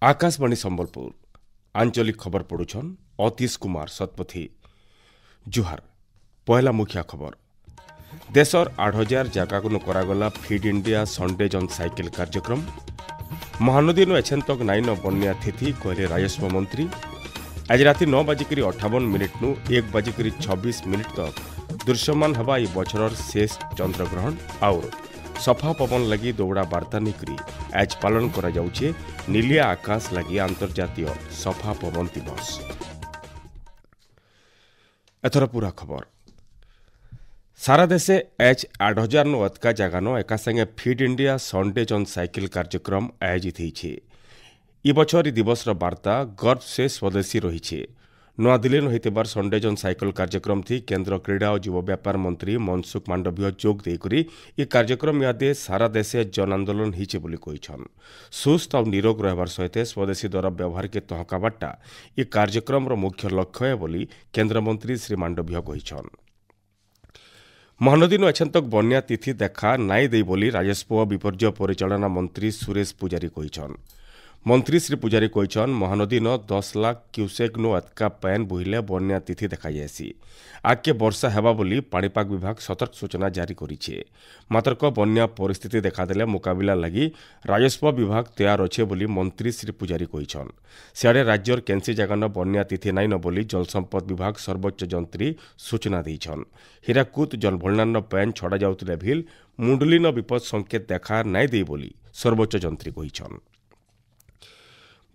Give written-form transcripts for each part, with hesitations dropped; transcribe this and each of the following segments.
आकाशवाणी संबलपुर आंचलिक खबर पढ़ुछन अतीश कुमार सतपथी। जुहार पहला मुख्य खबर देशर 8,000 जगह करागला फिट इंडिया संडे जन साइकिल कार्यक्रम। महानदी एछेन्तक नाइन बन्या तिथि कहले राजस्व मंत्री। आज राति 9:58 नु 1:26 तक दृश्यमान हवा ई बछर शेष चंद्रग्रहण और सफा पवन लगी दौड़ा वार्ता निकरी आज पालन करा जाउछे नीलिया आकाश लगी अंतर्जातीय सफा पवन दिवस। एथर पूरा खबर सारा देशे आज 8,000 नु अतका जगानो एका संगे फिट इंडिया संडे जन साइकिल कार्यक्रम आयोजित होइछे। ई बछर दिवस वार्ता गर्व से स्वदेशी रही। नूआदिल्ली होइतबार संडे जन साइकिल कार्यक्रम थी केंद्र क्रीड़ा और युव व्यापार मंत्री मनसुख मांडवीय जोग देकरी ई कार्यक्रम यादे सारा देशे जन आंदोलन हिचे बोली कहिछन। सुस्थ और निरोग रहबार सहित स्वदेशी द्वारा व्यवहार के तहकाबाटा ई कार्यक्रम मुख्य लक्ष्य है बोली केंद्र मंत्री श्री मांडवीय कहिछन। महानदी एछेन्तक बन्या तिथि देखा नाई दे बोली राजस्व और विपर्य परिचालना मंत्री सुरेश पुजारी कहिछन। मंत्री श्री पुजारी कहिछन महानदी 10 लाख क्यूसेक नु अतका पैन बोहिले बन्या तिथि देखा जायसी। आगे वर्षा हेबा बोली पाणीपाग विभाग सतर्क सूचना जारी करिछे। मात्र बन्या परिस्थिति देखादेले मुकाबिला लगी राजस्व विभाग तैयार अच्छे बोली मंत्री श्री पुजारी कहिछन। सियाड़े राज्यर केन्सी जगह बन्या तिथि नाइन बोली जलसंपद विभाग सर्वोच्च जंत्री सूचना देइछन। हीराकुद जलभंडार पैन छड़ा जाउतिले भिल मुंडलिन विपद संकेत देखा नाई दे बोली सर्वोच्च जंत्री कहिछन।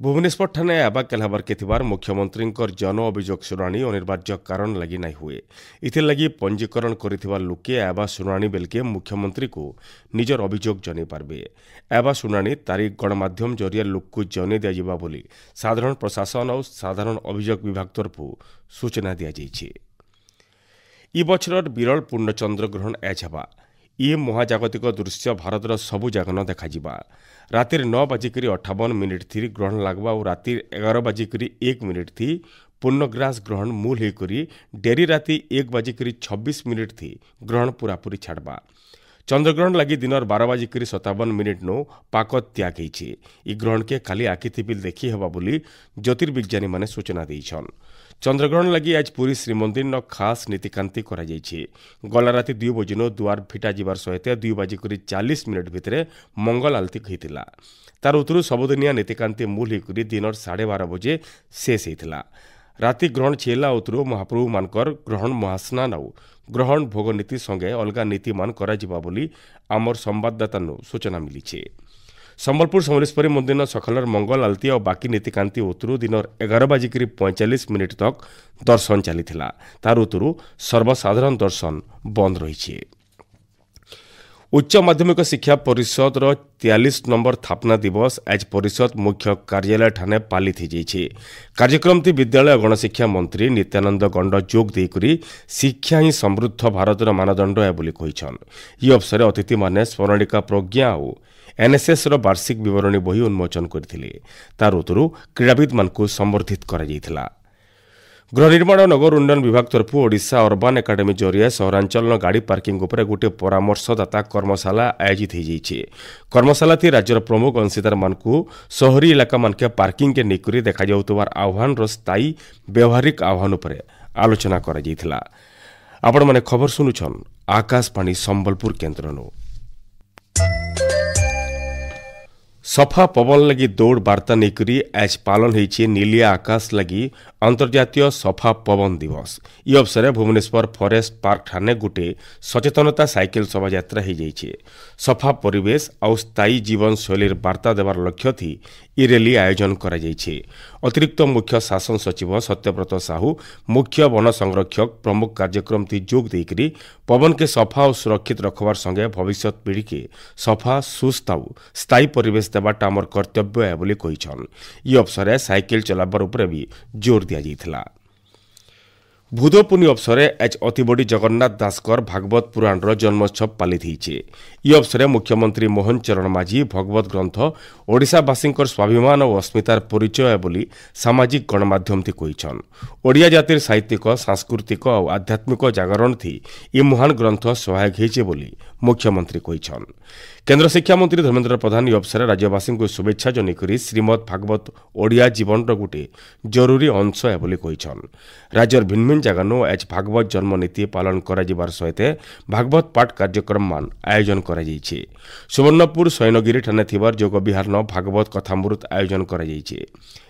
भुवनेश्वर ठाणे आबा केलहाबार के थिबार मुख्यमंत्री जन अभियोग शुणाणी अनिवार्य कारण लगी नहीं हुए। इथिर लगी पंजीकरण करिथिबा लोके आबा शुणाणी बेलके मुख्यमंत्री को निजर अभियोग जनै पारबे। आबा शुणाणी तारीख गणमाध्यम जरिया लोक को जनै दिया जिबा बोली साधारण प्रशासन और साधारण अभियोग विभाग तरफु सूचना दिया जाइछे। ई बछर विरल पूर्ण चंद्रग्रहण एज हेबा। ई महाजागतिक दृश्य भारतर सबु जगह देखा रातिर 9:58 थी ग्रहण लगवा और रातिर 11:01 थी पूर्णग्रास ग्रहण मूल होकर डेरी राति 1:26 थी ग्रहण पूरापूरी छाड़वा। चंद्रग्रहण लगी दिन 12:57 नो पाक त्याग होइछे। ई ग्रहण के खाली आखि थिपिल देखी हेबा बोली ज्योतिर्विज्ञानी माने सूचना देइछन। चंद्रग्रहण लगी आज पुरी श्रीमंदिर न खास नीतिकांति करा जाइछे। गला राति 2 बजे द्वार फिटा जिबार सहित 2:40 भितरे मंगल आलती होइतिला। तार उतरु सबुदिनिया नीतिकांति मूल होकर दिन 12:30 बजे शेष होइतिला। राति ग्रहण छेला उतरु महाप्रभु मानकर ग्रहण महास्नान और ग्रहण भोग नीति संगे अलगा नीतिमान करा जिबा बोली आमर संवाददाता सूचना मिली। संबलपुर समलेश्वरी मंदिर सकालर मंगल आलती और बाकी नीतिकांति उतरु दिन 11:45 तक दर्शन चली तार उतरु सर्वसाधारण दर्शन बंद रही। उच्च माध्यमिक शिक्षा परिषद 43 नंबर स्थापना दिवस आज परिषद मुख्य कार्यालय ठाणे पालित हो। कार्यक्रम थी विद्यालय गणशिक्षा मंत्री नित्यानंद गंड जोग देकरी शिक्षा ही समृद्ध भारतर मानदंड है बोली कहिछन। ई अवसर अतिथि माने स्मरणिका प्रज्ञा और एनएसएस वार्षिक विवरणी बही उन्मोचन करथिले। तार उतरु क्रीड़ाविद मानकु संबर्धित करा जायथिला। गृह निर्माण और नगर उन्नयन विभाग तरफ ओडिशा अर्बान एकाडेमी जरिया सहरांचल गाड़ी पार्किंग उपरे गोटे परामर्शदाता कर्मशाला आयोजित हो। कर्मशाला थी राज्यर प्रमुख अंशीदार मानकु शहरी इलाका मानके पार्किंग के निकुरी देखा जाउतबार आह्वान रो स्थायी व्यवहारिक आह्वान उपरे आलोचना करा जायथिला। आपण माने खबर सुनुछन आकाशवाणी संबलपुर केन्द्रनु। सफा पवन लगी दौड़ वार्ता निकरी आज पालन होइछे नीलिया आकाश लगी अंतर्जातीय सफा पवन दिवस। ई अवसर भुवनेश्वर फॉरेस्ट पार्क ठाणे गोटे सचेतनता साइकिल शोभायात्रा हो जाइछे। सफा परिवेश और स्थायी जीवन शैली वार्ता देवार लक्ष्य थी ई रैली आयोजन करा जाइछे। अतिरिक्त मुख्य शासन सचिव सत्यव्रत साहू मुख्य वन संरक्षक प्रमुख कार्यक्रम थी जोग देकरी पवन के सफा और सुरक्षित रखबार संगे भविष्य पीढ़ी के सफा सुस्थ और स्थायी परिवेश देवाटा आमर कर्तव्य है बोली कहिछन। ई अवसर साइकिल चलाबार उपरे भी जोर दिया जाइथिला। बुधपूर्णी अवसरे आज अतिबड़ी जगन्नाथ दासकर भागवत पुराण जन्मोत्सव पालित होइछे। इ अवसरे मुख्यमंत्री मोहन चरण माझी भगवत ग्रंथ ओडिशावासी स्वाभिमान और अस्मितार परिचय बोली सामाजिक गणमाध्यम थी कहिछन। ओडिया जातिर साहित्यिक सांस्कृतिक और आध्यात्मिक जागरण थी इ महान ग्रंथ सहायक होइछे बोली मुख्यमंत्री कहिछन। केन्द्र शिक्षा मंत्री धर्मेन्द्र प्रधान इ अवसर राज्यवासी को शुभेच्छा जनाई श्रीमद भागवत ओडिया जीवन गोटे जरूरी अंश है बोली कहिछन। राज्यर भिन्न भिन्न जगानु आज भागवत जन्मनीति पालन कराଯିबार सहित भागवत पाठ कार्यक्रम मान आयोजन करा जायछि। सुवर्णपुर सैनगिरी ठाणे थिबार जोग विहारन भागवत कथामृत आयोजन करा जायछि।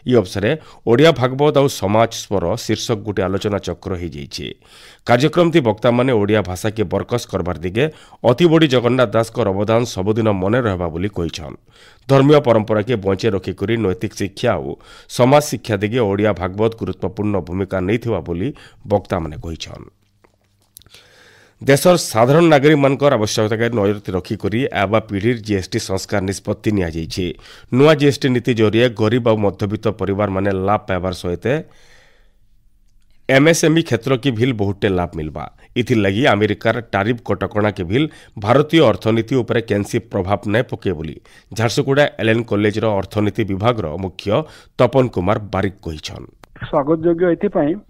इ अवसरे ओडिया भागवत और समाज स्वर शीर्षक गोटे आलोचना चक्र हो जायछि। कार्यक्रम थी वक्ता माने ओडिया भाषा के बरकस करबार दिगे अति बड़ी जगन्नाथ दासकर अवदान सबुदिन मने रहबा बोली कहिछन। धर्मीय परंपरा के बंचे रखिकरी नैतिक शिक्षा और समाज शिक्षा दिगे ओडिया भागवत गुरुत्वपूर्ण भूमिका नैथिबा बोली वक्ता माने कहिछन। देशर साधारण नागरिक मानकर आवश्यकता के नजर रखिकरी आवा पीढ़ीर जीएसटी संस्कार निष्पत्ति निया जायछि। नुआ जीएसटी नीति जरिए गरीब और मध्यवित्त परिवार माने लाभ पाइबार सहित एमएसएमई क्षेत्र की भील बहुटे लाभ मिलबा। इथिर लगी अमेरिकार टारिफ कटकणा के भील भारतीय अर्थनीति उपरे केनसी प्रभाव न पके बोली झारसुगुड़ा एलएन कॉलेज अर्थनीति विभाग मुख्य तपन कुमार बारिक कहिछन। स्वागत योग्य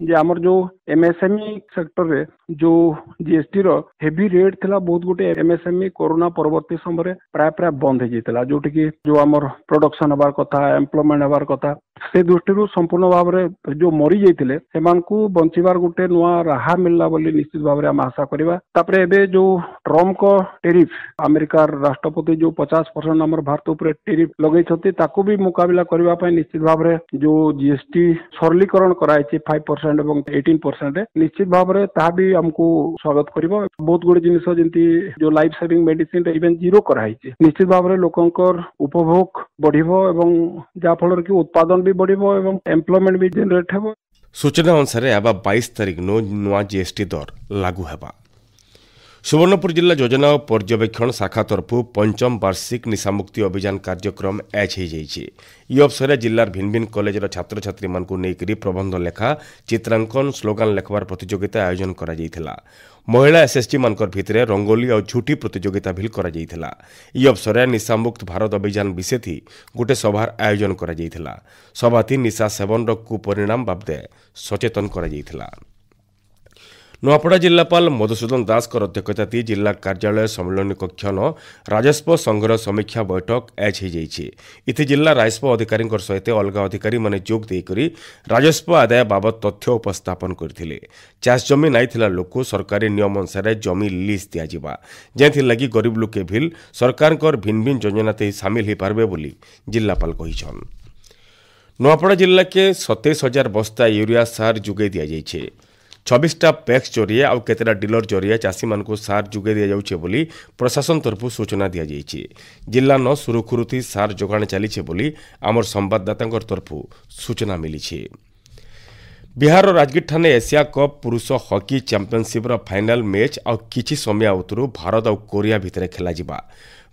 ये आमर जो एमएसएमई सेक्टर रे जो जीएसटी रो हेवी रेट थिला बहुत गोटे एमएसएमई कोरोना परवर्ती समय प्राय बंद हो जाता जोटि कि जो आमर प्रोडक्शन हबार कथा एम्प्लॉयमेंट हबार कथा से दृष्टि संपूर्ण भाव में जो मरी जाते से बंचार गोटे नुआ राहा मिलला बोली निश्चित भाव में आम आशा करवा। तापरे एबे जो ट्रम्प को टेरिफ अमेरिकार राष्ट्रपति जो 50% आमर भारत उपर टेरिफ लगे ताकू भी मुकाबला करने निश्चित भाव में जो जीएसटी सरलीकरण कराई 5% और 18% निश्चित भाव में ता भी हमको स्वागत करिबो। बहुत गुड़े जिनिस जंती जो life saving medicine even zero कराई निश्चित भाव में लोकंकर उपभोग बढ़िबो एवं जा फल कि उत्पादन भी बढ़िबो एवं एम्प्लॉयमेंट भी जनरेट हेबो। सूचना अनुसार आबा 22 तारिख नुआ जीएसटी दर लागू हेबा। सुवर्णपुर जिला योजना और पर्यवेक्षण शाखा तरफ पंचम वार्षिक निशामुक्ति अभियान कार्यक्रम आज हो जाइए। इ अवसर जिलार भिन्न भिन्न कॉलेजर छात्र छात्री मानकु नेकरी प्रबंध लेखा चित्रांकन स्लोगान लेखबार प्रतियोगिता आयोजन करा जायथिला। महिला एसएसटी मानकर भितरे रंगोली और झूठी प्रतियोगिता भी करा जायथिला। इ अवसर निशामुक्त भारत अभियान विषय थी गोटे सभार आयोजन करा जायथिला। सभाथी निशा सेवन कुपरिणाम बाबदे सचेतन करा जायथिला। नुआपड़ा जिलापाल मधुसूदन दास अध्यक्षता थी जिला कार्यालय सम्मेलन कक्षन राजस्व संग्रह समीक्षा बैठक आज हो जाइए। इति जिला राजस्व अधिकारी सहित अलग अधिकारी माने जोग देकरी राजस्व आदाय बाबद तथ्य उपस्थापन करथिले। चाष जमी नाइथिला लोक सरकारी नियम अनुसार जमी लीज दिया जेथि लगी गरीब लोके भी सरकार भिन्न भिन्न योजना सामिल हो पारबे बोली जिलापाल कहिछन। नुआपड़ा जिला के 27,000 बस्ता यूरिया सार जुगे दिया जाइए। 26टा पैक्स जरिए और केतेटा डीलर जरिए चाषी मानकु सार जुगे दिया जाउछे बोली प्रशासन तरफ सूचना दिया जाइए। जिला न सुरुखुरुथी सार जोगाण चलीछे बोली आमर संवाददाता तरफ सूचना मिली। बिहार राजगीर ठाणे एशिया कप पुरुष हॉकी चैंपियनशिप फाइनल मैच और किछि समय उतरू भारत और कोरिया भितर खेला जिबा।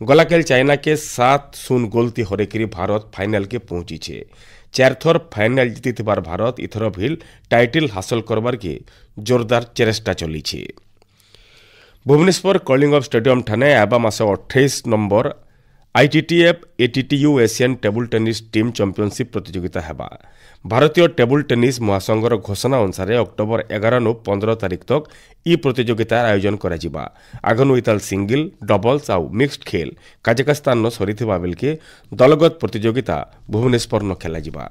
गला खेल चाइना के 7-0 गोलती हरेकरी भारत फाइनल के पहुंची। 4 थर फाइनल जीति भारत इथर भी टाइटल हासिल करबार के जोरदार चेष्टा चली। भुवनेश्वर कलिंग स्टेडियम ठाणे आबा मास 28 number ITTF ATTU Asian table tennis team championship प्रतियोगिता हेबा। भारतीय टेबुल टेनिस महासंघर घोषणा अनुसार अक्टोबर 11 15 तारिख तक इ प्रतियोगितार आयोजन करा। आगनु इताल सिंगल डबल्स और मिक्सड खेल काजाखस्तान सरीथिबा बेलके दलगत प्रतियोगिता भुवनेश्वर न खेला जिबा।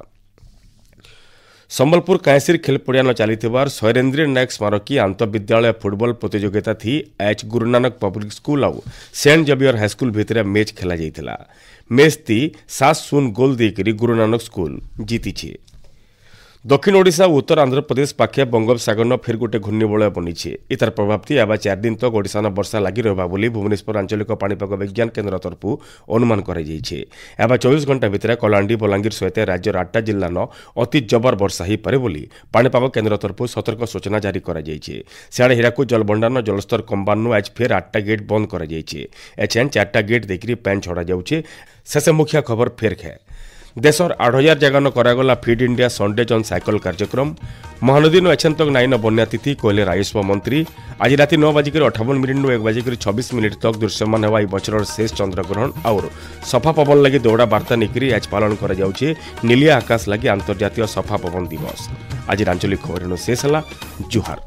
संबलपुर कायसिर खेल पड़िया चली शैलेन्द्र नायक स्मारकी आंतर्विद्यालय फुटबॉल प्रतियोगिता थी आज गुरुनानक पब्लिक स्कूल और सेंट जेवियर हाईस्कूल भितर मैच खेला जाइथिला। मैच थी 7-0 गोल देकरी गुरुनानक स्कूल जीति। दक्षिण ओडिशा और उत्तर आंध्र प्रदेश पाखे बंगोपसागर फिर गोटे घूर्णिबलय बनी। इतार प्रभाव थी आबा 4 दिन तक ओडिशा वर्षा लगी रहा बोली भुवनेश्वर आंचलिक पाणीपाग विज्ञान केन्द्र तरफ अनुमान कर 24 घंटा भितर कलाहांडी बलांगीर सहित राज्यर 8टा जिला अति जबर वर्षा हो पारे बोली पाणीपाग केन्द्र तरफ सतर्क सूचना जारी कर सियाड़े हीराकूद जलभंडार जलस्तर कम्बार आज फेर 8टा गेट बंद कर 4टा गेट देखिए पैन छड़ा जाऊे। शेष मुखिया खबर फेर खे देशर 8,000 जगान करागला फिट इंडिया संडे जन साइकल कार्यक्रम महानदी एछन तक नाइन बन्यातिथि कहले राजस्व मंत्री। आज राति 9:58 1 26 तक दृश्यमान होगा बचर शेष चंद्रग्रहण और सफा पवन लगी दौड़ा वार्ता निकरी आज पालन कर नीलिया आकाश लगी अंतर्जातीय सफा पवन दिवस। आज आंचलिक खबर शेष है। जुहार।